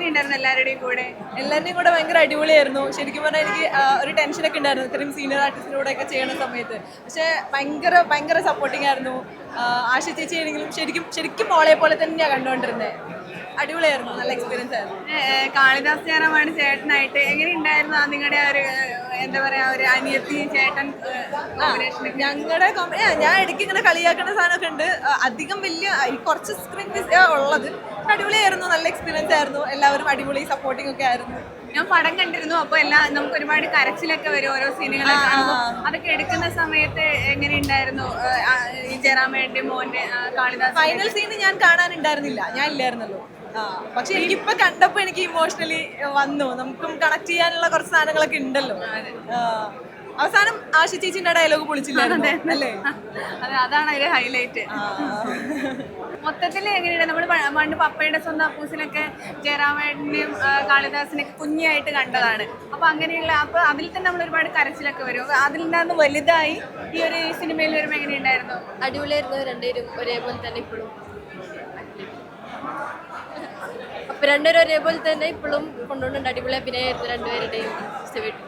എങ്ങനെയുണ്ടായിരുന്നു എല്ലാവരുടെയും കൂടെ ഭയങ്കര അടിപൊളിയായിരുന്നു. ശരിക്കും പറഞ്ഞാൽ എനിക്ക് ഒരു ടെൻഷനൊക്കെ ഉണ്ടായിരുന്നു ഇത്രയും സീനിയർ ആർട്ടിസ്റ്റിലൂടെ ഒക്കെ ചെയ്യുന്ന സമയത്ത്. പക്ഷേ ഭയങ്കര ഭയങ്കര സപ്പോർട്ടിങ് ആയിരുന്നു. ആശ ചേച്ചി ആണെങ്കിലും ശരിക്കും ശരിക്കും മോളെ പോലെ തന്നെയാണ് കണ്ടുകൊണ്ടിരുന്നത്. അടിപൊളിയായിരുന്നു, നല്ല എക്സ്പീരിയൻസ് ആയിരുന്നു. കാളിദാസ് ജയറാമാണ് ചേട്ടനായിട്ട് എങ്ങനെയുണ്ടായിരുന്നു നിങ്ങളുടെ ഒരു എന്താ പറയാ ഒരു അനിയത്തി ചേട്ടൻ കോമ്പിനേഷൻ? ഞങ്ങളുടെ ഞാൻ ഇടയ്ക്ക് ഇങ്ങനെ കളിയാക്കുന്ന സാധനമൊക്കെ ഉണ്ട്. അധികം വലിയ കുറച്ച് സ്ക്രീൻ ഉള്ളത്. അടിപൊളിയായിരുന്നു, നല്ല എക്സ്പീരിയൻസ് ആയിരുന്നു. എല്ലാവരും അടിപൊളി സപ്പോർട്ടിംഗ് ഒക്കെ ആയിരുന്നു. ഞാൻ പടം കണ്ടിരുന്നു. അപ്പൊ നമുക്ക് ഒരുപാട് കരച്ചിലൊക്കെ വരും ഓരോ സീനുകളൊക്കെ കാണുമ്പോൾ. അതൊക്കെ എടുക്കുന്ന സമയത്ത് എങ്ങനെയുണ്ടായിരുന്നു ഈ ജയറാമേന്റെ മോന്റെ കാളിദാസ്? ഫൈനൽ സീൻ ഞാൻ കാണാനുണ്ടായിരുന്നില്ല, ഞാൻ ഇല്ലായിരുന്നല്ലോ. പക്ഷെ എനിക്കിപ്പോ കണ്ടപ്പോ എനിക്ക് ഇമോഷണലി വന്നു. നമുക്കും കണക്ട് ചെയ്യാനുള്ള കുറച്ച് സാധനങ്ങളൊക്കെ ഉണ്ടല്ലോ. അവസാനം ആശ ചേച്ചിന്റെ ഡയലോഗ് പൊളിച്ചില്ലായിരുന്നു അല്ലേ? അതാണ് അതിന്റെ ഹൈലൈറ്റ്. മൊത്തത്തിൽ എങ്ങനെയാണ് നമ്മൾ പണ്ട് പപ്പയുടെ സ്വന്തം അപ്പൂസിനൊക്കെ ജയറാമേട്ടനെയും കാളിദാസിനെയൊക്കെ കുഞ്ഞായിട്ട് കണ്ടതാണ്. അപ്പൊ അങ്ങനെയുള്ള അപ്പൊ അതിൽ തന്നെ നമ്മൾ ഒരുപാട് കരച്ചിലൊക്കെ വരും. അതിൽ നിന്ന് വലുതായി ഈ ഒരു സിനിമയിൽ വരുമ്പോൾ എങ്ങനെയുണ്ടായിരുന്നു? അടിപൊളിയായിരുന്നു. രണ്ടുപേരും ഒരേപോലെ തന്നെ ഇപ്പോഴും രണ്ടുപേരും ഒരേപോലെ തന്നെ ഇപ്പോഴും കൊണ്ടുപോകുന്നുണ്ട്. അടിപൊളി അഭിനയമായിരുന്നു രണ്ടുപേരുടെയും. ഇഷ്ടപ്പെട്ടു.